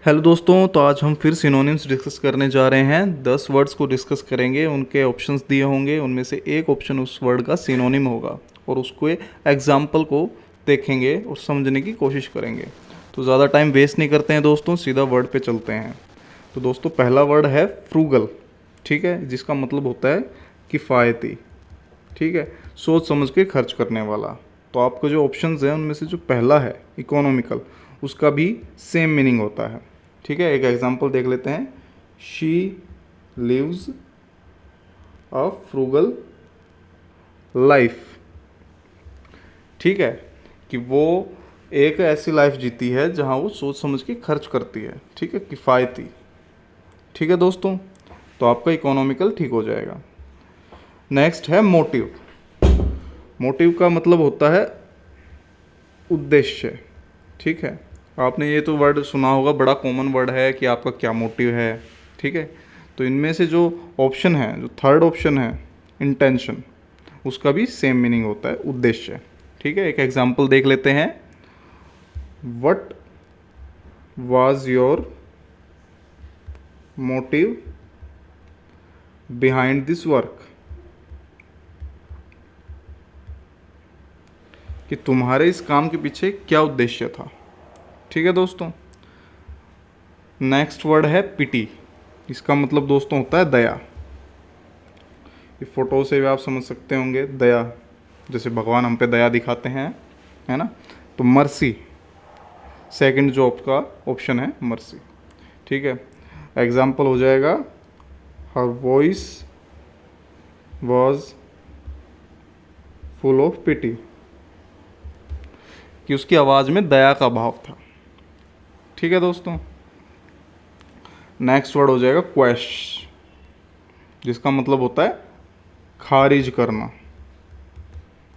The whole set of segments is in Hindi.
हेलो दोस्तों, तो आज हम फिर सिनोनिम्स डिस्कस करने जा रहे हैं। 10 वर्ड्स को डिस्कस करेंगे, उनके ऑप्शंस दिए होंगे, उनमें से एक ऑप्शन उस वर्ड का सिनोनिम होगा और उसको एग्जाम्पल को देखेंगे और समझने की कोशिश करेंगे। तो ज़्यादा टाइम वेस्ट नहीं करते हैं दोस्तों, सीधा वर्ड पे चलते हैं। तो दोस्तों पहला वर्ड है फ्रूगल, ठीक है, जिसका मतलब होता है किफ़ायती, ठीक है, सोच समझ के खर्च करने वाला। तो आपको जो ऑप्शंस हैं उनमें से जो पहला है इकोनॉमिकल, उसका भी सेम मीनिंग होता है, ठीक है। एक एग्जांपल देख लेते हैं। She lives a frugal life, ठीक है, कि वो एक ऐसी लाइफ जीती है जहां वो सोच समझ के खर्च करती है, ठीक है, किफ़ायती, ठीक है दोस्तों। तो आपका इकोनॉमिकल ठीक हो जाएगा। नेक्स्ट है मोटिव। मोटिव का मतलब होता है उद्देश्य, ठीक है। आपने ये तो वर्ड सुना होगा, बड़ा कॉमन वर्ड है कि आपका क्या मोटिव है, ठीक है। तो इनमें से जो ऑप्शन है, जो थर्ड ऑप्शन है इंटेंशन, उसका भी सेम मीनिंग होता है उद्देश्य, ठीक है। एक एग्जांपल देख लेते हैं। What was your motive behind this work, कि तुम्हारे इस काम के पीछे क्या उद्देश्य था, ठीक है दोस्तों। नेक्स्ट वर्ड है पिटी। इसका मतलब दोस्तों होता है दया। ये फोटो से भी आप समझ सकते होंगे, दया, जैसे भगवान हम पे दया दिखाते हैं, है ना। तो मर्सी, सेकंड जो आपका ऑप्शन है मर्सी, ठीक है। एग्जाम्पल हो जाएगा her voice was full of pity, कि उसकी आवाज़ में दया का भाव था, ठीक है दोस्तों। नेक्स्ट वर्ड हो जाएगा क्वैश, जिसका मतलब होता है खारिज करना,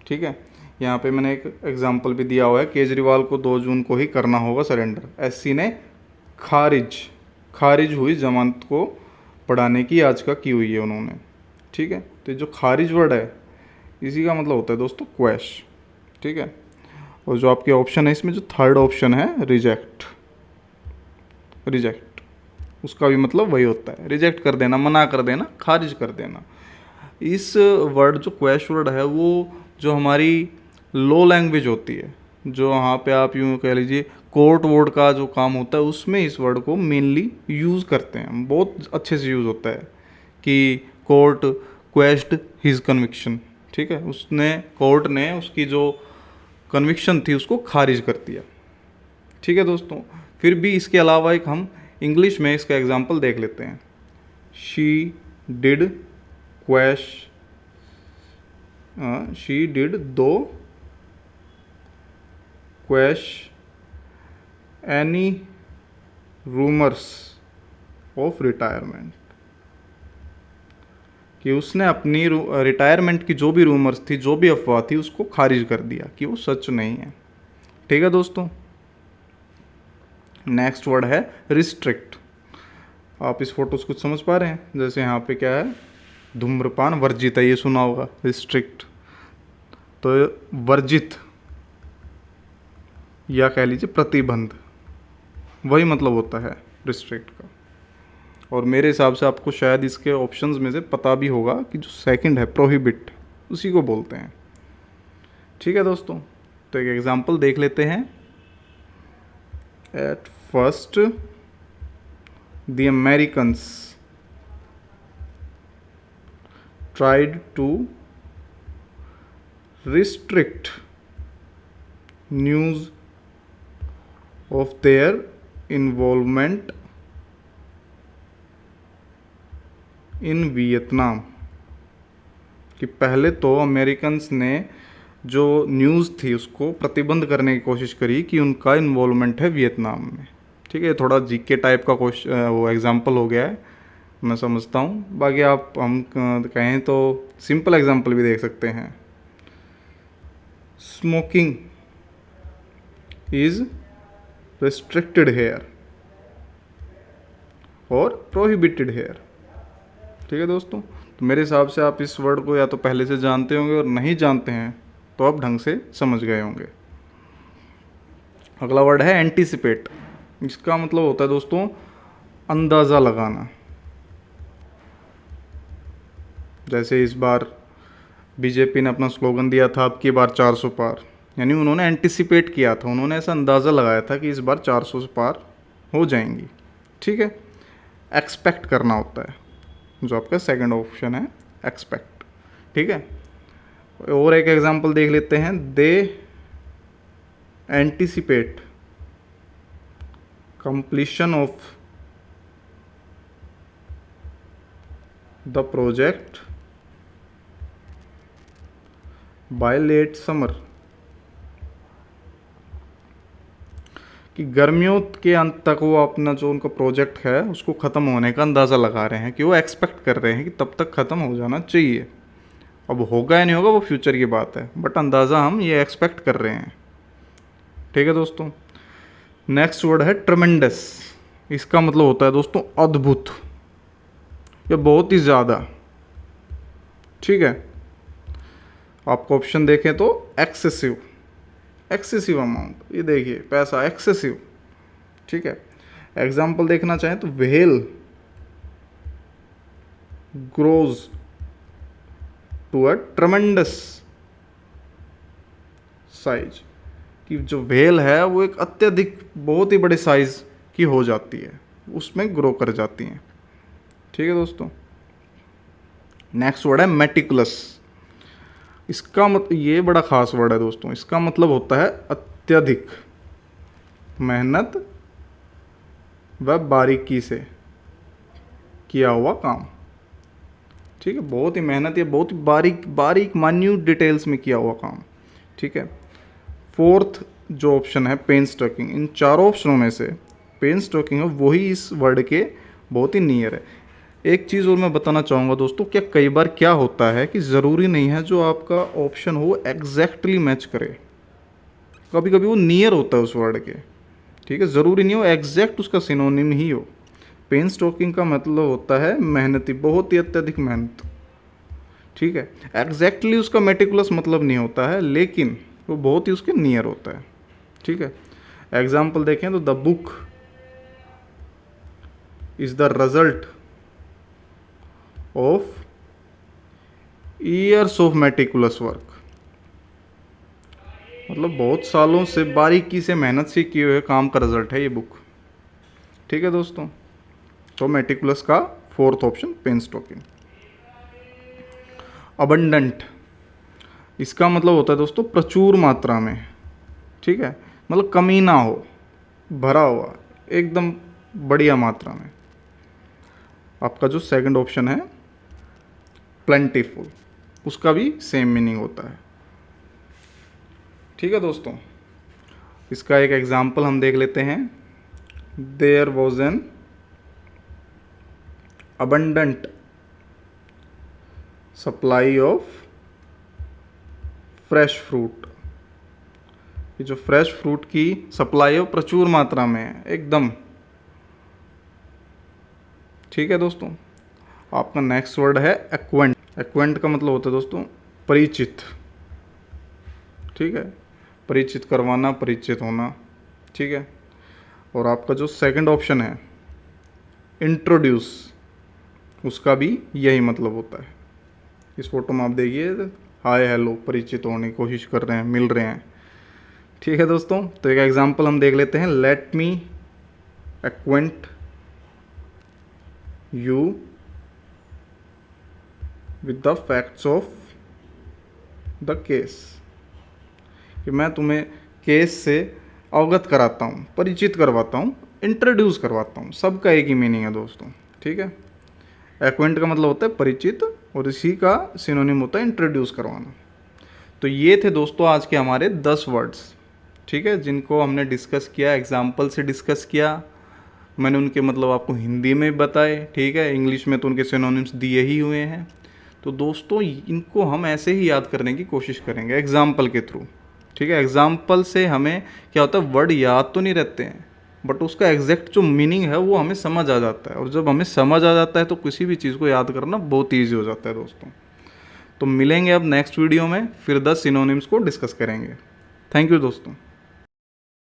ठीक है। यहाँ पे मैंने एक एग्जाम्पल भी दिया हुआ है, केजरीवाल को 2 जून को ही करना होगा सरेंडर। एससी ने खारिज हुई जमानत को बढ़ाने की याचिका की हुई है उन्होंने, ठीक है। तो ये जो खारिज वर्ड है, इसी का मतलब होता है दोस्तों क्वैश, ठीक है। और जो आपके ऑप्शन है इसमें, जो थर्ड ऑप्शन है रिजेक्ट, उसका भी मतलब वही होता है, रिजेक्ट कर देना, मना कर देना, खारिज कर देना। इस वर्ड जो क्वैश वर्ड है, वो जो हमारी लो लैंग्वेज होती है, जो वहाँ पे आप यूँ कह लीजिए कोर्ट वोर्ट का जो काम होता है, उसमें इस वर्ड को मेनली यूज़ करते हैं, बहुत अच्छे से यूज़ होता है कि कोर्ट क्वेश्ड हिज कन्विक्शन, ठीक है, उसने, कोर्ट ने उसकी जो कन्विक्शन थी उसको खारिज कर दिया, ठीक है दोस्तों। फिर भी इसके अलावा एक हम इंग्लिश में इसका एग्जांपल देख लेते हैं। She did quash, she did do quash any rumours of retirement, कि उसने अपनी रिटायरमेंट की जो भी रूमर्स थी, जो भी अफवाह थी, उसको खारिज कर दिया कि वो सच नहीं है, ठीक है दोस्तों। नेक्स्ट वर्ड है रिस्ट्रिक्ट। आप इस फोटो से कुछ समझ पा रहे हैं? जैसे यहाँ पे क्या है, धूम्रपान वर्जित है, ये सुना होगा, रिस्ट्रिक्ट। तो वर्जित या कह लीजिए प्रतिबंध, वही मतलब होता है रिस्ट्रिक्ट का। और मेरे हिसाब से आपको शायद इसके ऑप्शंस में से पता भी होगा कि जो सेकंड है प्रोहिबिट, उसी को बोलते हैं, ठीक है दोस्तों। तो एक एग्जांपल देख लेते हैं। At first the Americans tried to restrict news of their involvement in Vietnam, कि पहले तो अमेरिकन्स ने जो न्यूज़ थी उसको प्रतिबंध करने की कोशिश करी कि उनका इन्वॉल्वमेंट है वियतनाम में, ठीक है। थोड़ा जीके टाइप का क्वेश्चन, वो एग्जांपल हो गया है, मैं समझता हूँ। बाकी आप हम कहें तो सिंपल एग्जांपल भी देख सकते हैं। स्मोकिंग इज़ restricted here और prohibited here, ठीक है दोस्तों। तो मेरे हिसाब से आप इस वर्ड को या तो पहले से जानते होंगे, और नहीं जानते हैं तो आप ढंग से समझ गए होंगे। अगला वर्ड है एंटीसिपेट। इसका मतलब होता है दोस्तों अंदाज़ा लगाना। जैसे इस बार बीजेपी ने अपना स्लोगन दिया था अब की बार 400 पार, यानी उन्होंने एंटिसिपेट किया था, उन्होंने ऐसा अंदाज़ा लगाया था कि इस बार 400 से पार हो जाएंगी। ठीक है, एक्सपेक्ट करना होता है, जो आपका सेकंड ऑप्शन है एक्सपेक्ट। ठीक है, और एक एग्जांपल देख लेते हैं, दे anticipate completion of the project by late summer, कि गर्मियों के अंत तक वो अपना जो उनका प्रोजेक्ट है उसको ख़त्म होने का अंदाज़ा लगा रहे हैं, कि वो एक्सपेक्ट कर रहे हैं कि तब तक ख़त्म हो जाना चाहिए। अब होगा या नहीं होगा वो फ्यूचर की बात है, बट अंदाज़ा हम ये एक्सपेक्ट कर रहे हैं। ठीक है दोस्तों, नेक्स्ट वर्ड है ट्रमेंडस। इसका मतलब होता है दोस्तों अद्भुत या बहुत ही ज़्यादा। ठीक है, आपको ऑप्शन देखें तो एक्सेसिव, एक्सेसिव अमाउंट, ये देखिए पैसा एक्सेसिव। ठीक है, एग्जाम्पल देखना चाहें तो whale grows to a tremendous size, कि जो व्हेल है वो एक अत्यधिक बहुत ही बड़े साइज की हो जाती है, उसमें ग्रो कर जाती हैं। ठीक है दोस्तों, नेक्स्ट वर्ड है मेटिकुलस। इसका मतलब ये बड़ा खास वर्ड है दोस्तों, इसका मतलब होता है अत्यधिक मेहनत व बारीकी से किया हुआ काम। ठीक है, बहुत ही मेहनत या बहुत ही बारीक मान्यूट डिटेल्स में किया हुआ काम। ठीक है, फोर्थ जो ऑप्शन है पेन स्टॉकिंग, इन चारों ऑप्शनों में से पेन स्टॉकिंग है वही इस वर्ड के बहुत ही नियर है। एक चीज़ और मैं बताना चाहूँगा दोस्तों, क्या कई बार क्या होता है कि ज़रूरी नहीं है जो आपका ऑप्शन हो एग्जैक्टली मैच करे, कभी कभी वो नियर होता है उस वर्ड के। ठीक है, ज़रूरी नहीं हो एग्जैक्ट उसका सिनोनिम ही हो। पेन स्टॉकिंग का मतलब होता है मेहनती, बहुत ही अत्यधिक मेहनत। ठीक है, एग्जैक्टली उसका मेटिकुलस मतलब नहीं होता है, लेकिन वो बहुत ही उसके नियर होता है। ठीक है, एग्जाम्पल देखें तो the book is the result of years of meticulous work, मतलब बहुत सालों से बारीकी से मेहनत से किए हुए काम का रिजल्ट है ये बुक। ठीक है दोस्तों, तो मेटिकुलस का fourth option painstaking. Abundant, इसका मतलब होता है दोस्तों प्रचुर मात्रा में। ठीक है, मतलब कमी ना हो, भरा हुआ एकदम बढ़िया मात्रा में। आपका जो सेकंड ऑप्शन है प्लेंटीफुल, उसका भी सेम मीनिंग होता है। ठीक है दोस्तों, इसका एक एग्जाम्पल हम देख लेते हैं। There was an abundant supply of fresh fruit, ये जो फ्रेश फ्रूट की सप्लाई है प्रचुर मात्रा में है एकदम। ठीक है दोस्तों, आपका नेक्स्ट वर्ड है एक्वेंट। एक्वेंट का मतलब होता है दोस्तों परिचित। ठीक है, परिचित करवाना, परिचित होना। ठीक है, और आपका जो सेकंड ऑप्शन है इंट्रोड्यूस, उसका भी यही मतलब होता है। इस फोटो में आप देखिए हाय हेलो, परिचित होने की कोशिश कर रहे हैं, मिल रहे हैं। ठीक है दोस्तों, तो एक एग्जांपल हम देख लेते हैं। Let me acquaint you with the facts of the case, कि मैं तुम्हें केस से अवगत कराता हूँ, परिचित करवाता हूँ, इंट्रोड्यूस करवाता हूँ, सबका एक ही मीनिंग है दोस्तों। ठीक है, एक्वेंट का मतलब होता है परिचित और इसी का सिनोनिम होता है इंट्रोड्यूस करवाना। तो ये थे दोस्तों आज के हमारे 10 वर्ड्स। ठीक है, जिनको हमने डिस्कस किया, एग्जाम्पल से डिस्कस किया, मैंने उनके मतलब आपको हिंदी में बताए। ठीक है, इंग्लिश में तो उनके सिनोनिम्स दिए ही हुए हैं। तो दोस्तों इनको हम ऐसे ही याद करने की कोशिश करेंगे एग्जाम्पल के थ्रू। ठीक है, एग्जाम्पल से हमें क्या होता है, वर्ड याद तो नहीं रहते हैं बट उसका एग्जैक्ट जो मीनिंग है वो हमें समझ आ जाता है, और जब हमें समझ आ जाता है तो किसी भी चीज़ को याद करना बहुत ईजी हो जाता है दोस्तों। तो मिलेंगे अब नेक्स्ट वीडियो में, फिर 10 सिनोनिम्स को डिस्कस करेंगे। थैंक यू दोस्तों।